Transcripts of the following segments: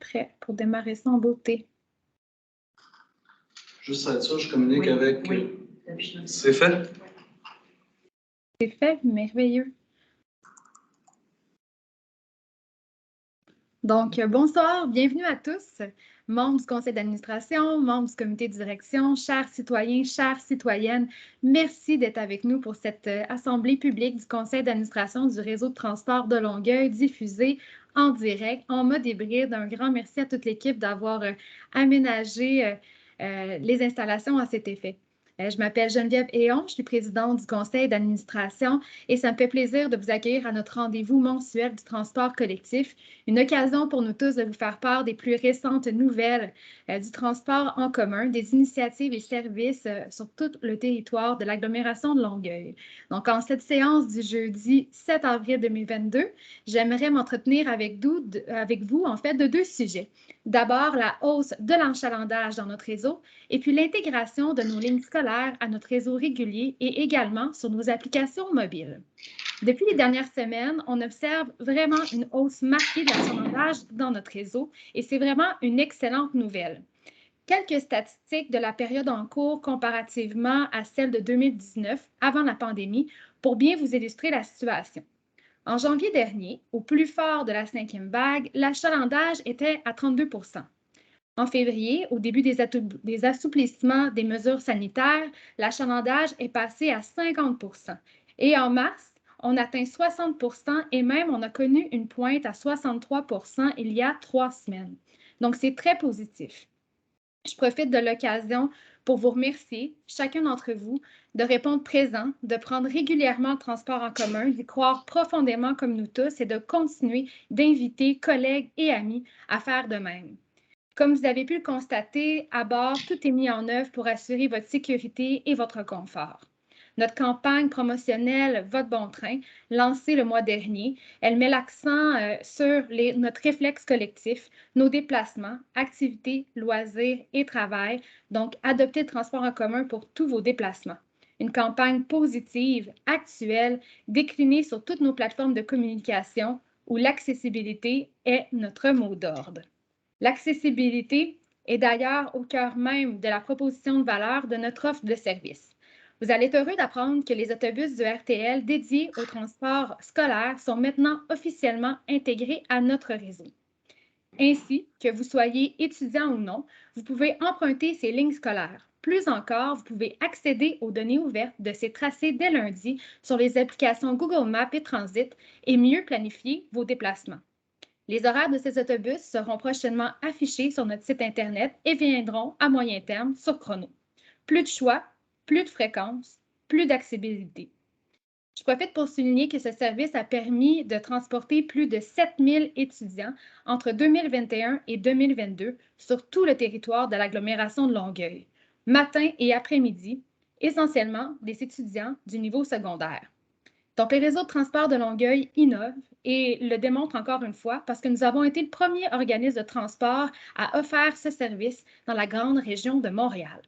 prêt pour démarrer ça en beauté. Juste à être sûr, je communique avec... Oui. C'est fait? C'est fait, merveilleux. Donc, bonsoir, bienvenue à tous, membres du conseil d'administration, membres du comité de direction, chers citoyens, chères citoyennes. Merci d'être avec nous pour cette assemblée publique du conseil d'administration du réseau de transport de Longueuil diffusée en direct, en mode hybride. Un grand merci à toute l'équipe d'avoir aménagé les installations à cet effet. Je m'appelle Geneviève Héon, je suis présidente du conseil d'administration et ça me fait plaisir de vous accueillir à notre rendez-vous mensuel du transport collectif, une occasion pour nous tous de vous faire part des plus récentes nouvelles du transport en commun, des initiatives et services sur tout le territoire de l'agglomération de Longueuil. Donc, en cette séance du jeudi 7 avril 2022, j'aimerais m'entretenir avec vous, en fait, de deux sujets. D'abord, la hausse de l'enchalandage dans notre réseau et puis l'intégration de nos lignes scolaires à notre réseau régulier et également sur nos applications mobiles. Depuis les dernières semaines, on observe vraiment une hausse marquée de l'achalandage dans notre réseau et c'est vraiment une excellente nouvelle. Quelques statistiques de la période en cours comparativement à celle de 2019, avant la pandémie, pour bien vous illustrer la situation. En janvier dernier, au plus fort de la 5e vague, l'achalandage était à 32 %. En février, au début des assouplissements des mesures sanitaires, l'achalandage est passé à 50 %. Et en mars, on atteint 60 % et même on a connu une pointe à 63 % il y a 3 semaines. Donc, c'est très positif. Je profite de l'occasion pour vous remercier, chacun d'entre vous, de répondre présent, de prendre régulièrement le transport en commun, d'y croire profondément comme nous tous et de continuer d'inviter collègues et amis à faire de même. Comme vous avez pu le constater, à bord, tout est mis en œuvre pour assurer votre sécurité et votre confort. Notre campagne promotionnelle Votre bon train, lancée le mois dernier, elle met l'accent sur notre réflexe collectif, nos déplacements, activités, loisirs et travail, donc adoptez le transport en commun pour tous vos déplacements. Une campagne positive, actuelle, déclinée sur toutes nos plateformes de communication où l'accessibilité est notre mot d'ordre. L'accessibilité est d'ailleurs au cœur même de la proposition de valeur de notre offre de service. Vous allez être heureux d'apprendre que les autobus du RTL dédiés au transport scolaire sont maintenant officiellement intégrés à notre réseau. Ainsi, que vous soyez étudiant ou non, vous pouvez emprunter ces lignes scolaires. Plus encore, vous pouvez accéder aux données ouvertes de ces tracés dès lundi sur les applications Google Maps et Transit et mieux planifier vos déplacements. Les horaires de ces autobus seront prochainement affichés sur notre site Internet et viendront à moyen terme sur Chrono. Plus de choix, plus de fréquences, plus d'accessibilité. Je profite pour souligner que ce service a permis de transporter plus de 7000 étudiants entre 2021 et 2022 sur tout le territoire de l'agglomération de Longueuil, matin et après-midi, essentiellement des étudiants du niveau secondaire. Donc, les réseaux de transport de Longueuil innovent et le démontrent encore une fois parce que nous avons été le premier organisme de transport à offrir ce service dans la grande région de Montréal.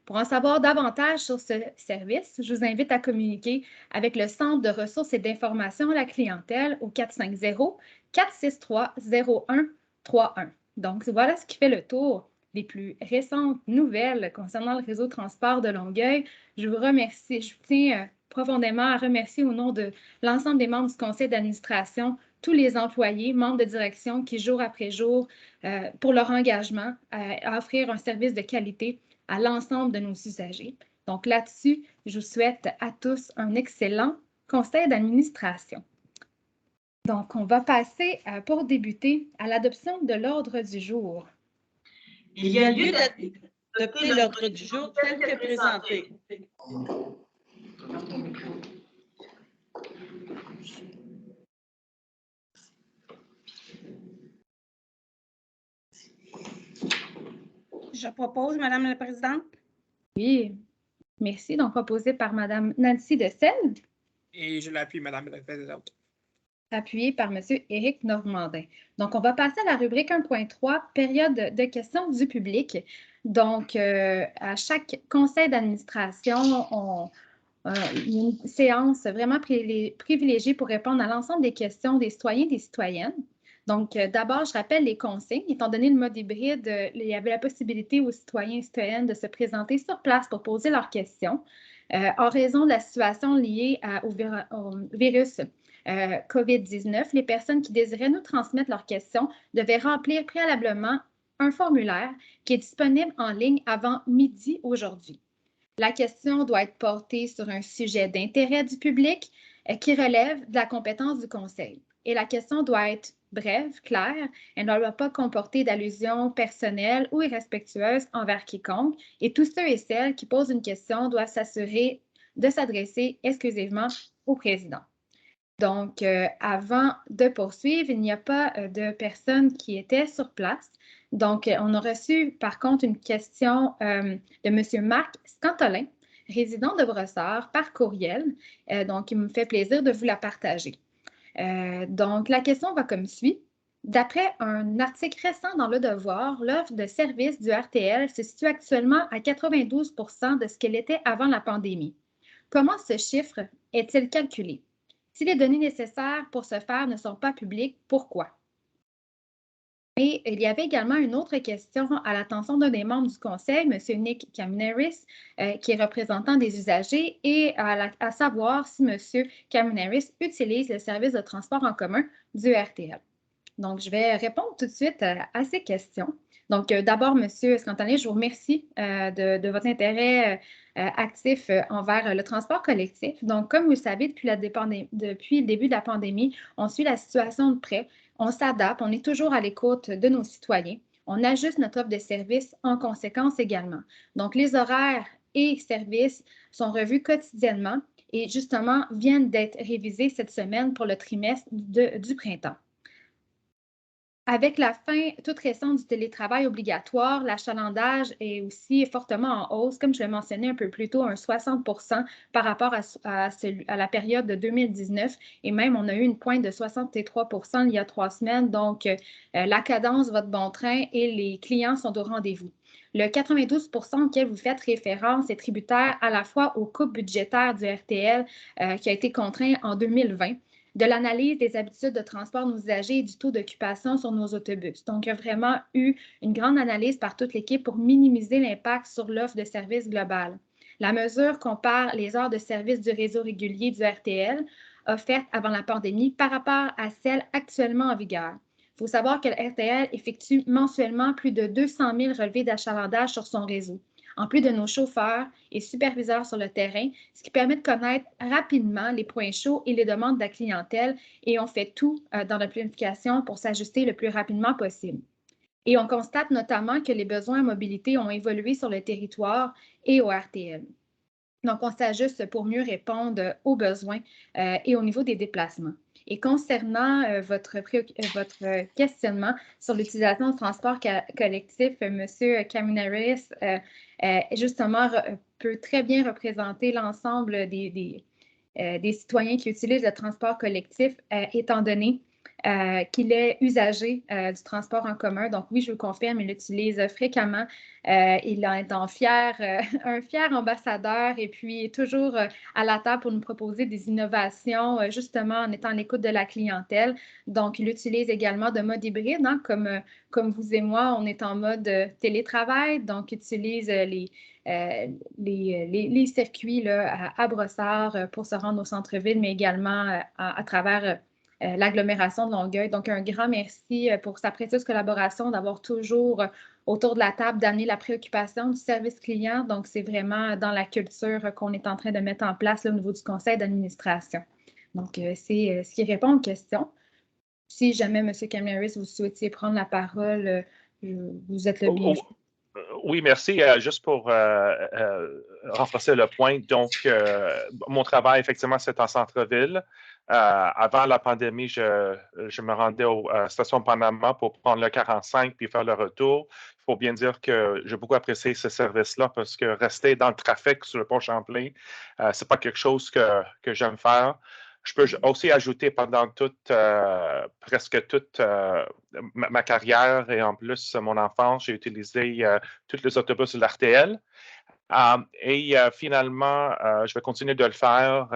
Pour en savoir davantage sur ce service, je vous invite à communiquer avec le Centre de ressources et d'information à la clientèle au 450-463-0131. Donc, voilà ce qui fait le tour des plus récentes nouvelles concernant le réseau de transport de Longueuil. Je vous remercie. Je tiens profondément à remercier au nom de l'ensemble des membres du conseil d'administration, tous les employés, membres de direction qui, jour après jour, pour leur engagement à offrir un service de qualité à l'ensemble de nos usagers. Donc là-dessus, je vous souhaite à tous un excellent conseil d'administration. Donc, on va passer pour débuter à l'adoption de l'ordre du jour. Il y a lieu d'adopter l'ordre du jour tel que présenté. Je propose, Madame la Présidente. Oui, merci. Donc, proposé par Madame Nancy Dessel. Et je l'appuie, Madame la Présidente. Appuyé par M. Éric Normandin. Donc, on va passer à la rubrique 1.3, période de questions du public. Donc, à chaque conseil d'administration, une séance vraiment privilégiée pour répondre à l'ensemble des questions des citoyens et des citoyennes. Donc, d'abord, je rappelle les consignes. Étant donné le mode hybride, il y avait la possibilité aux citoyens et citoyennes de se présenter sur place pour poser leurs questions. En raison de la situation liée au virus COVID-19, les personnes qui désiraient nous transmettre leurs questions devaient remplir préalablement un formulaire qui est disponible en ligne avant midi aujourd'hui. La question doit être portée sur un sujet d'intérêt du public qui relève de la compétence du conseil. Et la question doit être brève, claire, elle ne doit pas comporter d'allusions personnelles ou irrespectueuses envers quiconque. Et tous ceux et celles qui posent une question doivent s'assurer de s'adresser exclusivement au président. Donc, avant de poursuivre, il n'y a pas de personnes qui étaient sur place. Donc, on a reçu par contre une question de M. Marc Scantolin, résident de Brossard, par courriel. Donc, il me fait plaisir de vous la partager. Donc, la question va comme suit. D'après un article récent dans Le Devoir, l'offre de services du RTL se situe actuellement à 92 % de ce qu'elle était avant la pandémie. Comment ce chiffre est-il calculé? Si les données nécessaires pour ce faire ne sont pas publiques, pourquoi? Et il y avait également une autre question à l'attention d'un des membres du conseil, M. Nick Kaminaris, qui est représentant des usagers, et à savoir si M. Kaminaris utilise le service de transport en commun du RTL. Donc, je vais répondre tout de suite à ces questions. Donc, d'abord, M. Scantolin, je vous remercie de votre intérêt actif envers le transport collectif. Donc, comme vous le savez, depuis le début de la pandémie, on suit la situation de près, on s'adapte, on est toujours à l'écoute de nos citoyens. On ajuste notre offre de services en conséquence également. Donc, les horaires et services sont revus quotidiennement et justement viennent d'être révisés cette semaine pour le trimestre du printemps. Avec la fin toute récente du télétravail obligatoire, l'achalandage est aussi fortement en hausse, comme je l'ai mentionné un peu plus tôt, un 60 % par rapport à la période de 2019. Et même, on a eu une pointe de 63 % il y a 3 semaines. Donc, la cadence va de bon train et les clients sont au rendez-vous. Le 92 % auquel vous faites référence est tributaire à la fois aux coupes budgétaires du RTL qui a été contraint en 2020, de l'analyse des habitudes de transport de nos usagers et du taux d'occupation sur nos autobus. Donc, il y a vraiment eu une grande analyse par toute l'équipe pour minimiser l'impact sur l'offre de services globale. La mesure compare les heures de service du réseau régulier du RTL offertes avant la pandémie par rapport à celles actuellement en vigueur. Il faut savoir que le RTL effectue mensuellement plus de 200 000 relevés d'achalandage sur son réseau, en plus de nos chauffeurs et superviseurs sur le terrain, ce qui permet de connaître rapidement les points chauds et les demandes de la clientèle, et on fait tout dans la planification pour s'ajuster le plus rapidement possible. Et on constate notamment que les besoins en mobilité ont évolué sur le territoire et au RTL. Donc, on s'ajuste pour mieux répondre aux besoins et au niveau des déplacements. Et concernant votre questionnement sur l'utilisation du transport collectif, M. Kaminaris, justement, peut très bien représenter l'ensemble des citoyens qui utilisent le transport collectif, étant donné qu'il est usager du transport en commun. Donc oui, je vous confirme, il l'utilise fréquemment. Il est un fier ambassadeur et puis toujours à la table pour nous proposer des innovations, justement en étant à l'écoute de la clientèle. Donc, il utilise également de mode hybride, hein, comme vous et moi, on est en mode télétravail, donc il utilise les circuits là, à Brossard pour se rendre au centre-ville, mais également à travers l'agglomération de Longueuil. Donc, un grand merci pour sa précieuse collaboration, d'avoir toujours autour de la table d'amener la préoccupation du service client. Donc, c'est vraiment dans la culture qu'on est en train de mettre en place là, au niveau du conseil d'administration. Donc, c'est ce qui répond aux questions. Si jamais, M. Kaminaris, vous souhaitiez prendre la parole, vous êtes le bienvenu. Oui, merci. Juste pour renforcer le point, donc, mon travail, effectivement, c'est en centre-ville. Avant la pandémie, je me rendais à la station Panama pour prendre le 45 puis faire le retour. Il faut bien dire que j'ai beaucoup apprécié ce service-là parce que rester dans le trafic sur le pont Champlain, c'est pas quelque chose que j'aime faire. Je peux aussi ajouter pendant presque toute ma carrière et en plus mon enfance, j'ai utilisé tous les autobus de l'RTL. Finalement, je vais continuer de le faire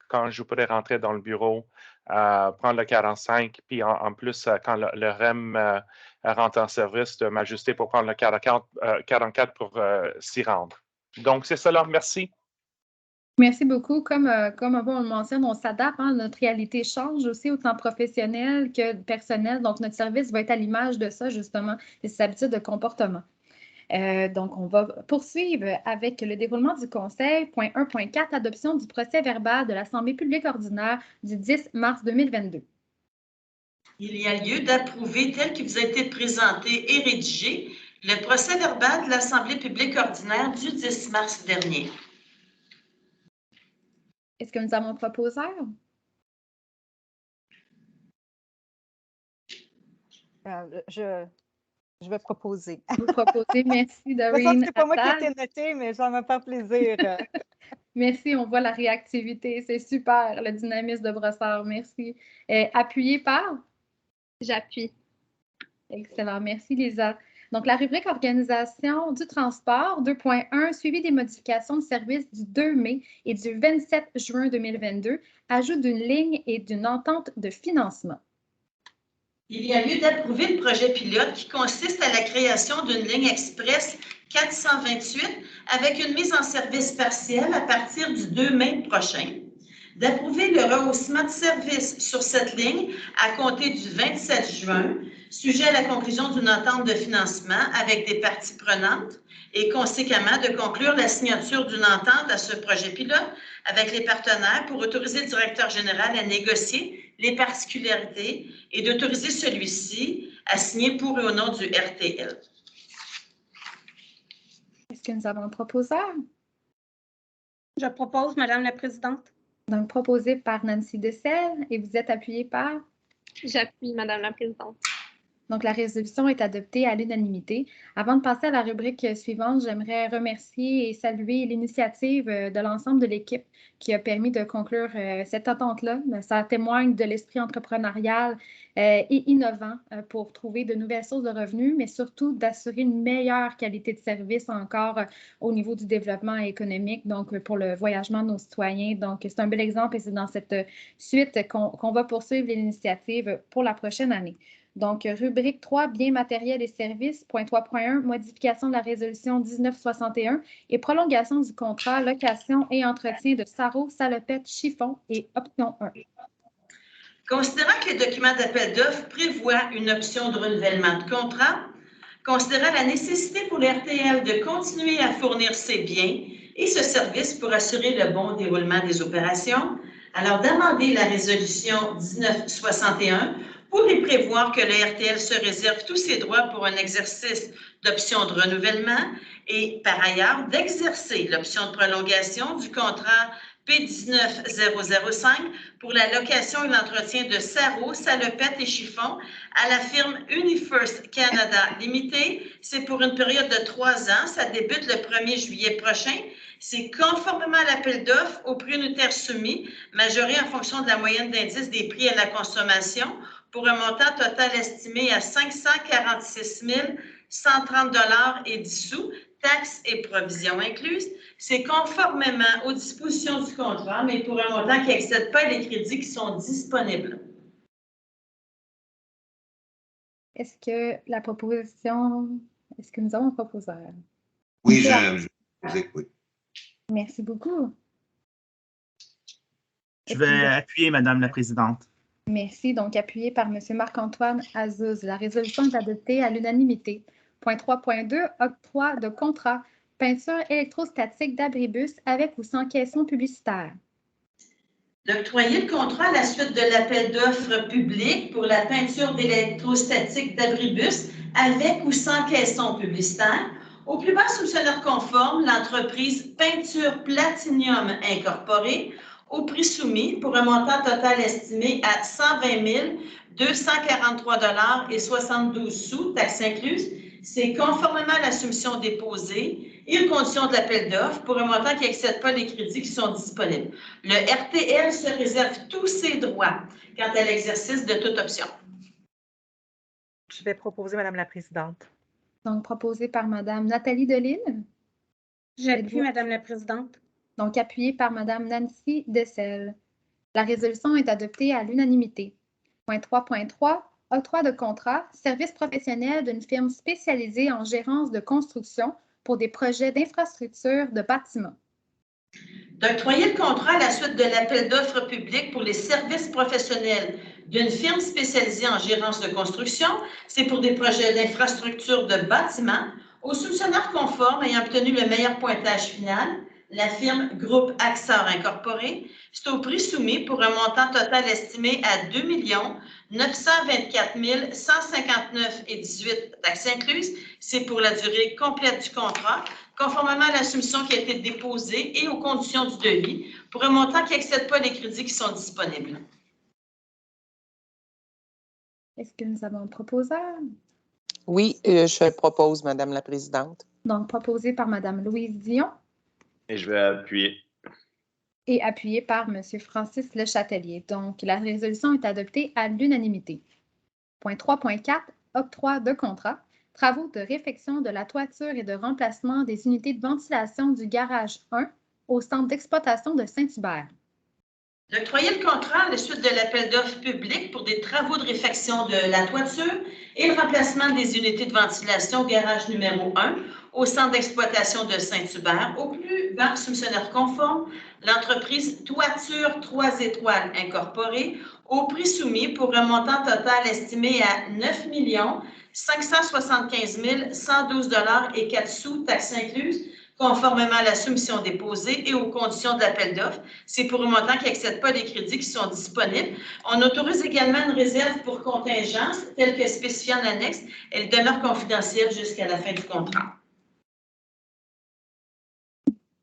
quand je pourrai rentrer dans le bureau prendre le 45, puis en plus, quand le REM rentre en service, de m'ajuster pour prendre le 44 pour s'y rendre. Donc, c'est ça, alors merci. Merci beaucoup. Comme on le mentionne, on s'adapte, hein, notre réalité change aussi, autant professionnelle que personnelle. Donc, notre service va être à l'image de ça, justement, de ses habitudes de comportement. Donc, on va poursuivre avec le déroulement du conseil. Point 1.4, adoption du procès-verbal de l'Assemblée publique ordinaire du 10 mars 2022. Il y a lieu d'approuver, tel qu'il vous a été présenté et rédigé, le procès-verbal de l'Assemblée publique ordinaire du 10 mars dernier. Est-ce que nous avons un proposeur? Je vais proposer. Vous proposez, merci Doreen. C'est pas moi qui ai été notée, mais ça va me faire plaisir. Merci, on voit la réactivité, c'est super, le dynamisme de Brossard, merci. Appuyé par? J'appuie. Excellent, merci Lisa. Donc, la rubrique organisation du transport 2.1, suivi des modifications de service du 2 mai et du 27 juin 2022, ajout d'une ligne et d'une entente de financement. Il y a lieu d'approuver le projet pilote qui consiste à la création d'une ligne express 428 avec une mise en service partielle à partir du 2 mai prochain. D'approuver le rehaussement de service sur cette ligne à compter du 27 juin, sujet à la conclusion d'une entente de financement avec des parties prenantes et conséquemment de conclure la signature d'une entente à ce projet pilote avec les partenaires pour autoriser le directeur général à négocier les particularités et d'autoriser celui-ci à signer pour et au nom du RTL. Est-ce que nous avons un proposeur? Je propose, Madame la Présidente. Donc, proposé par Nancy Dessel et vous êtes appuyé par? J'appuie, Madame la Présidente. Donc, la résolution est adoptée à l'unanimité. Avant de passer à la rubrique suivante, j'aimerais remercier et saluer l'initiative de l'ensemble de l'équipe qui a permis de conclure cette entente-là. Ça témoigne de l'esprit entrepreneurial et innovant pour trouver de nouvelles sources de revenus, mais surtout d'assurer une meilleure qualité de service encore au niveau du développement économique, donc pour le voyagement de nos citoyens. Donc, c'est un bel exemple et c'est dans cette suite qu'on va poursuivre l'initiative pour la prochaine année. Donc, rubrique 3, biens matériels et services, point 3.1, modification de la résolution 1961 et prolongation du contrat, location et entretien de sarraux, salopettes, chiffons et option 1. Considérant que les documents d'appel d'offres prévoient une option de renouvellement de contrat, considérant la nécessité pour les RTL de continuer à fournir ces biens et ce service pour assurer le bon déroulement des opérations, alors d'amender la résolution 1961 pour y prévoir que le RTL se réserve tous ses droits pour un exercice d'option de renouvellement et, par ailleurs, d'exercer l'option de prolongation du contrat P19005 pour la location et l'entretien de sarraux, salopettes et chiffons à la firme UniFirst Canada Limited. C'est pour une période de 3 ans. Ça débute le 1er juillet prochain. C'est conformément à l'appel d'offres au prix unitaire soumis, majoré en fonction de la moyenne d'indice des prix à la consommation, pour un montant total estimé à 546 130 $ et 10 sous, taxes et provisions incluses. C'est conformément aux dispositions du contrat, mais pour un montant qui n'excède pas les crédits qui sont disponibles. Est-ce que nous avons un proposeur? Oui, je vous écoute. Merci beaucoup. Je vais appuyer, Madame la Présidente. Merci. Donc, appuyé par M. Marc-Antoine Azouz. La résolution est adoptée à l'unanimité. Point 3.2, octroi de contrat, peinture électrostatique d'abribus avec ou sans caisson publicitaire. D'octroyer le contrat à la suite de l'appel d'offres public pour la peinture d'électrostatique d'abribus avec ou sans caisson publicitaire. Au plus bas soumissionnaire conforme, l'entreprise Peinture Platinium Incorporée, au prix soumis pour un montant total estimé à 120 243 $ et 72 sous, taxes incluses. C'est conformément à la soumission déposée et aux conditions de l'appel d'offres pour un montant qui n'excède pas les crédits qui sont disponibles. Le RTL se réserve tous ses droits quant à l'exercice de toute option. Je vais proposer, Madame la Présidente. Donc, proposé par Mme Nathalie Delisle. J'appuie, Madame la Présidente. Donc, appuyé par Mme Nancy Dessel. La résolution est adoptée à l'unanimité. Point 3.3. Octroi de contrat, service professionnel d'une firme spécialisée en gérance de construction pour des projets d'infrastructure de bâtiments. D'octroyer le contrat à la suite de l'appel d'offres public pour les services professionnels d'une firme spécialisée en gérance de construction. C'est pour des projets d'infrastructure de bâtiments aux soumissionnaires conformes ayant obtenu le meilleur pointage final, la firme Groupe Axar Incorporé. C'est au prix soumis pour un montant total estimé à 2 924 159,18 taxes incluses. C'est pour la durée complète du contrat, conformément à la soumission qui a été déposée et aux conditions du devis, pour un montant qui n'excède pas les crédits qui sont disponibles. Est-ce que nous avons un proposeur? Oui, je propose, Madame la Présidente. Donc, proposé par Mme Louise Dion. Et je vais appuyer. Et appuyé par M. Francis Lechâtelier. Donc, la résolution est adoptée à l'unanimité. Point 3.4. Octroi de contrat. Travaux de réfection de la toiture et de remplacement des unités de ventilation du garage 1 au centre d'exploitation de Saint-Hubert. D'octroyer le contrat à la suite de l'appel d'offres public pour des travaux de réfection de la toiture et le remplacement des unités de ventilation au garage numéro 1 au centre d'exploitation de Saint-Hubert, au plus bas soumissionnaire conforme, l'entreprise Toiture 3 étoiles incorporée, au prix soumis pour un montant total estimé à 9 575 112,04 taxes incluses, conformément à la soumission déposée et aux conditions de l'appel d'offres. C'est pour un montant qui n'excède pas les crédits qui sont disponibles. On autorise également une réserve pour contingence, telle que spécifiée en annexe. Elle demeure confidentielle jusqu'à la fin du contrat.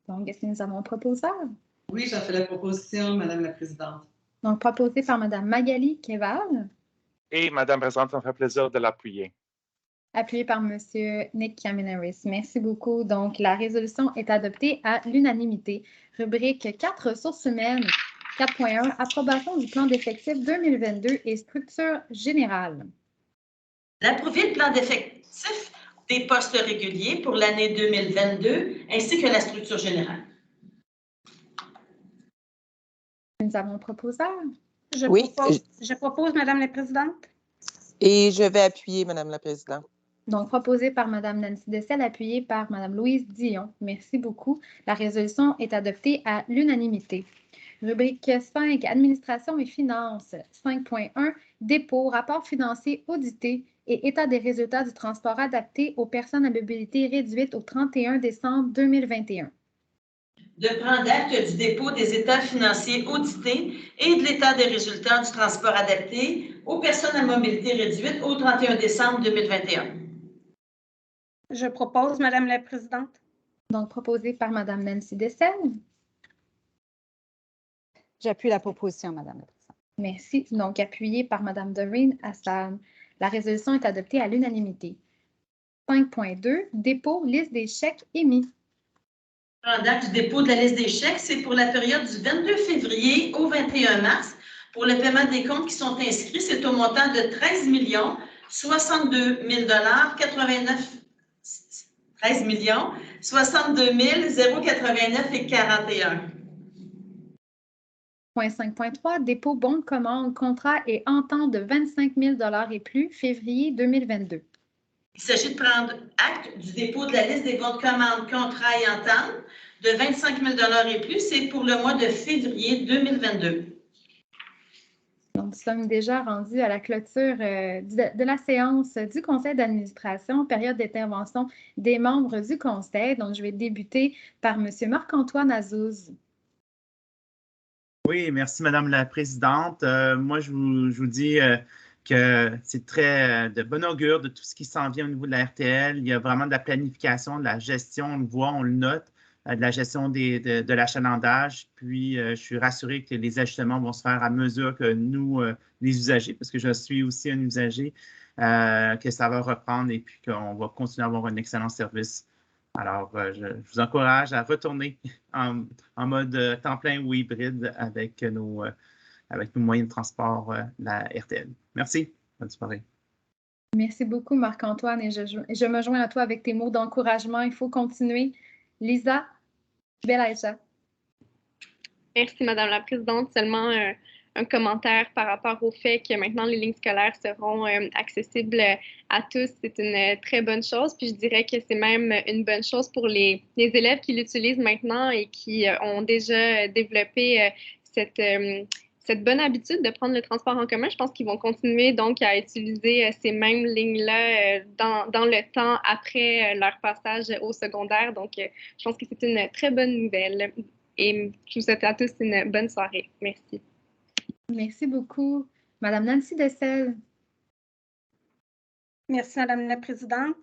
Donc, est-ce que nous avons un proposeur? Oui, j'en fais la proposition, Madame la Présidente. Donc, proposé par Mme Magali Keval. Et Madame la Présidente, ça me fait plaisir de l'appuyer. Appuyé par M. Nick Kaminaris. Merci beaucoup. Donc, la résolution est adoptée à l'unanimité. Rubrique 4, ressources humaines. 4.1, approbation du plan d'effectifs 2022 et structure générale. D'approuver le plan d'effectifs des postes réguliers pour l'année 2022 ainsi que la structure générale. Nous avons un proposeur. Je propose, Madame la Présidente. Et je vais appuyer, Madame la Présidente. Donc, proposé par Mme Nancy Dessel, appuyé par Mme Louise Dion. Merci beaucoup. La résolution est adoptée à l'unanimité. Rubrique 5, administration et finances. 5.1, dépôt, rapport financier audité et état des résultats du transport adapté aux personnes à mobilité réduite au 31 décembre 2021. De prendre acte du dépôt des états financiers audités et de l'état des résultats du transport adapté aux personnes à mobilité réduite au 31 décembre 2021. Je propose, Madame la Présidente. Donc, proposé par Mme Nancy Dessel. J'appuie la proposition, Madame la Présidente. Merci. Donc, appuyé par Mme Doreen Hassan. La résolution est adoptée à l'unanimité. 5.2, dépôt, liste des chèques émis. En date du dépôt de la liste des chèques, c'est pour la période du 22 février au 21 mars. Pour le paiement des comptes qui sont inscrits, c'est au montant de 13 62 089,41. Point 5.3, dépôt, bon de commande, contrat et entente de 25 000 $ et plus, février 2022. Il s'agit de prendre acte du dépôt de la liste des bons de commande, contrats et ententes de 25 000 $ et plus. C'est pour le mois de février 2022. Donc, nous sommes déjà rendus à la clôture de la séance du conseil d'administration, période d'intervention des membres du conseil. Donc, je vais débuter par M. Marc-Antoine Azouz. Oui, merci, Madame la Présidente. Moi, je vous dis que c'est très de bon augure de tout ce qui s'en vient au niveau de la RTL. Il y a vraiment de la planification, de la gestion, on le voit, on le note, de la gestion de l'achalandage. Puis, je suis rassuré que les ajustements vont se faire à mesure que nous, les usagers, parce que je suis aussi un usager, que ça va reprendre et puis qu'on va continuer à avoir un excellent service. Alors, je vous encourage à retourner en mode temps plein ou hybride avec nos moyens de transport, la RTL. Merci. Bonne soirée. Merci beaucoup, Marc-Antoine, et je me joins à toi avec tes mots d'encouragement. Il faut continuer. Lisa Belaïcha. Merci, Madame la Présidente. Seulement un commentaire par rapport au fait que maintenant les lignes scolaires seront accessibles à tous. C'est une très bonne chose. Puis je dirais que c'est même une bonne chose pour les élèves qui l'utilisent maintenant et qui ont déjà développé cette bonne habitude de prendre le transport en commun. Je pense qu'ils vont continuer donc à utiliser ces mêmes lignes-là dans le temps après leur passage au secondaire. Donc, je pense que c'est une très bonne nouvelle. Et je vous souhaite à tous une bonne soirée. Merci. Merci beaucoup. Madame Nancy Dessel. Merci, Madame la Présidente.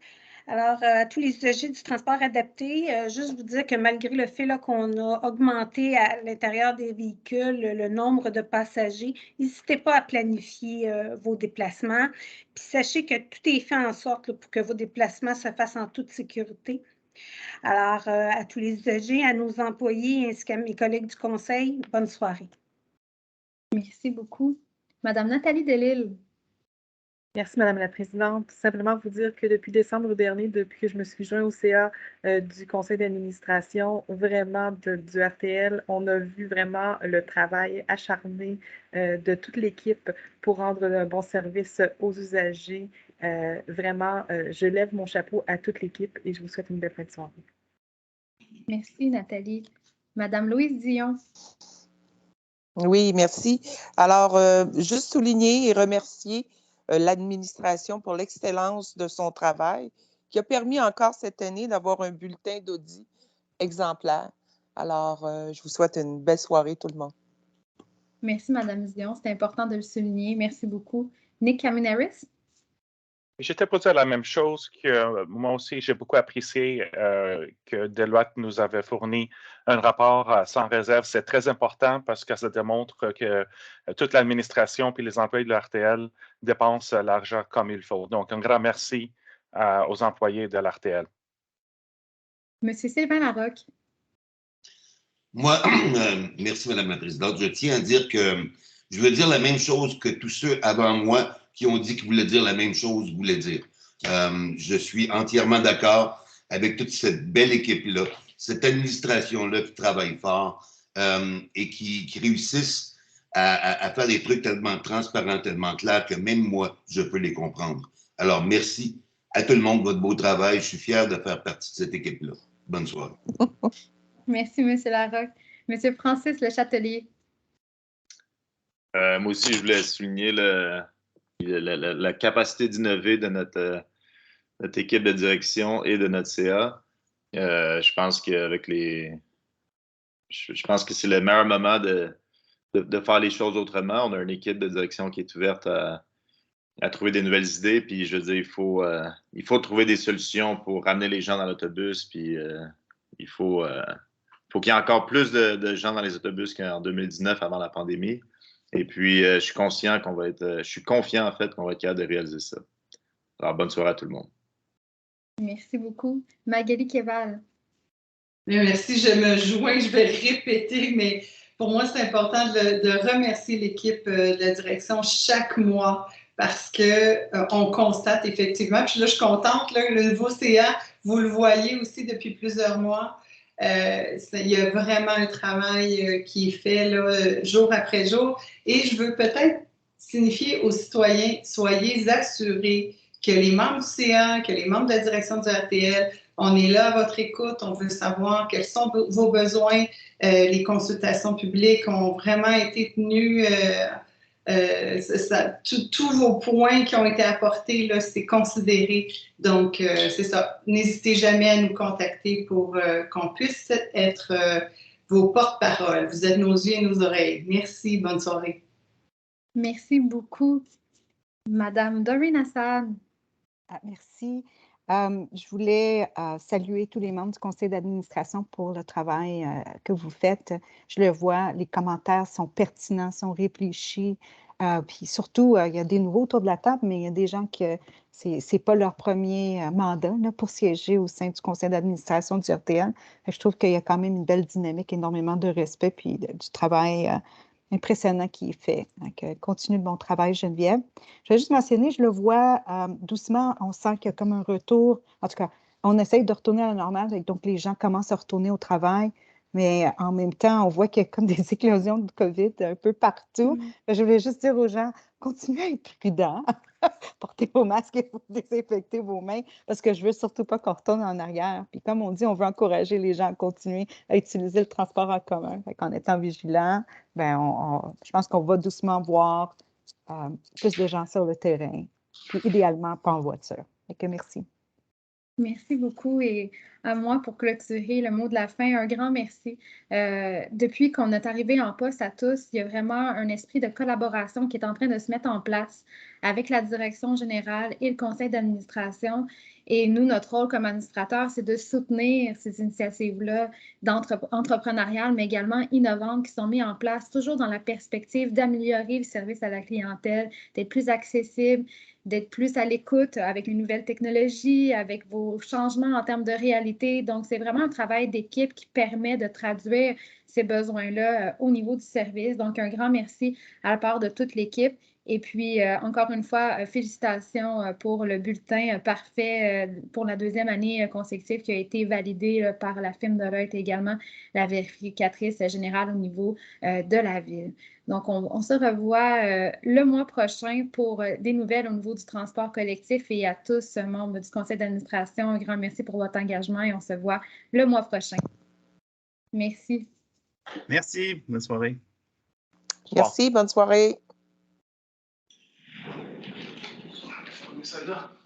Alors, à tous les usagers du transport adapté, juste vous dire que malgré le fait qu'on a augmenté à l'intérieur des véhicules le nombre de passagers, n'hésitez pas à planifier vos déplacements. Puis sachez que tout est fait en sorte pour que vos déplacements se fassent en toute sécurité. Alors, à tous les usagers, à nos employés ainsi qu'à mes collègues du Conseil, bonne soirée. Merci beaucoup. Madame Nathalie Delille. Merci, Madame la Présidente. Simplement vous dire que depuis décembre dernier, depuis que je me suis joint au CA du Conseil d'administration, vraiment du RTL, on a vu vraiment le travail acharné de toute l'équipe pour rendre un bon service aux usagers. Vraiment, je lève mon chapeau à toute l'équipe et je vous souhaite une belle fin de soirée. Merci, Nathalie. Madame Louise Dion. Oui, merci. Alors, juste souligner et remercier l'administration pour l'excellence de son travail, qui a permis encore cette année d'avoir un bulletin d'audit exemplaire. Alors, je vous souhaite une belle soirée, tout le monde. Merci, Madame Dion. C'est important de le souligner. Merci beaucoup. Nick Kaminaris? J'étais pour dire la même chose que moi aussi, j'ai beaucoup apprécié que Deloitte nous avait fourni un rapport sans réserve. C'est très important parce que ça démontre que toute l'administration puis les employés de l'RTL dépensent l'argent comme il faut. Donc, un grand merci aux employés de l'RTL. Monsieur Sylvain Larocque. Moi, merci Madame la Présidente. Je tiens à dire que je veux dire la même chose que tous ceux avant moi qui ont dit qu'ils voulaient dire la même chose voulaient dire. Je suis entièrement d'accord avec toute cette belle équipe-là, cette administration-là qui travaille fort et qui réussissent à faire des trucs tellement transparents, tellement clairs que même moi, je peux les comprendre. Alors, merci à tout le monde de votre beau travail. Je suis fier de faire partie de cette équipe-là. Bonne soirée. Merci, Monsieur Larocque. Monsieur Francis Le Châtelier. Moi aussi, je voulais souligner la capacité d'innover de notre équipe de direction et de notre CA. Je pense que c'est le meilleur moment de faire les choses autrement. On a une équipe de direction qui est ouverte à trouver des nouvelles idées. Puis, je veux dire, il faut trouver des solutions pour ramener les gens dans l'autobus. Puis, il faut qu'il y ait encore plus de gens dans les autobus qu'en 2019 avant la pandémie. Et puis, je suis confiant en fait qu'on va être capable de réaliser ça. Alors, bonne soirée à tout le monde. Merci beaucoup. Magali Keval. Merci, je me joins, je vais répéter, mais pour moi, c'est important de remercier l'équipe de la direction chaque mois parce qu'on constate effectivement, puis là, je suis contente, là, le nouveau CA, vous le voyez aussi depuis plusieurs mois, il y a vraiment un travail qui est fait là, jour après jour. Et je veux peut-être signifier aux citoyens, soyez assurés que les membres du CA, que les membres de la direction du RTL, on est là à votre écoute, on veut savoir quels sont vos besoins. Les consultations publiques ont vraiment été tenues. Tous vos points qui ont été apportés, là, c'est considéré. Donc, c'est ça. N'hésitez jamais à nous contacter pour qu'on puisse être vos porte-paroles. Vous êtes nos yeux et nos oreilles. Merci. Bonne soirée. Merci beaucoup. Madame Doreen Assad. Merci. Je voulais saluer tous les membres du conseil d'administration pour le travail que vous faites. Je le vois, les commentaires sont pertinents, sont réfléchis. Puis surtout, il y a des nouveaux autour de la table, mais il y a des gens que ce n'est pas leur premier mandat là, pour siéger au sein du conseil d'administration du RTL. Je trouve qu'il y a quand même une belle dynamique, énormément de respect puis du travail impressionnant qui est fait. Donc, continue le bon travail, Geneviève. Je vais juste mentionner, je le vois doucement, on sent qu'il y a comme un retour. En tout cas, on essaye de retourner à la normale, donc les gens commencent à retourner au travail. mais en même temps, on voit qu'il y a comme des éclosions de COVID un peu partout. Je voulais juste dire aux gens, continuez à être prudents. Portez vos masques et vous désinfectez vos mains parce que je veux surtout pas qu'on retourne en arrière. Puis comme on dit, on veut encourager les gens à continuer à utiliser le transport en commun. En étant vigilants, je pense qu'on va doucement voir plus de gens sur le terrain. Puis idéalement, pas en voiture. Merci. Merci beaucoup. Et à moi, pour clôturer le mot de la fin, un grand merci. Depuis qu'on est arrivé en poste à tous, il y a vraiment un esprit de collaboration qui est en train de se mettre en place avec la direction générale et le conseil d'administration. Et nous, notre rôle comme administrateur, c'est de soutenir ces initiatives-là entrepreneuriales, mais également innovantes qui sont mises en place, toujours dans la perspective d'améliorer le service à la clientèle, d'être plus accessible, d'être plus à l'écoute avec les nouvelles technologies, avec vos changements en termes de réalité. Donc, c'est vraiment un travail d'équipe qui permet de traduire ces besoins-là au niveau du service. Donc, un grand merci à la part de toute l'équipe. Et puis, encore une fois, félicitations pour le bulletin parfait pour la 2e année consécutive qui a été validé par la firme Deloitte et également la vérificatrice générale au niveau de la ville. Donc, on se revoit le mois prochain pour des nouvelles au niveau du transport collectif et à tous membres du conseil d'administration, un grand merci pour votre engagement et on se voit le mois prochain. Merci. Merci. Bonne soirée. Merci. Bonne soirée. Ça là.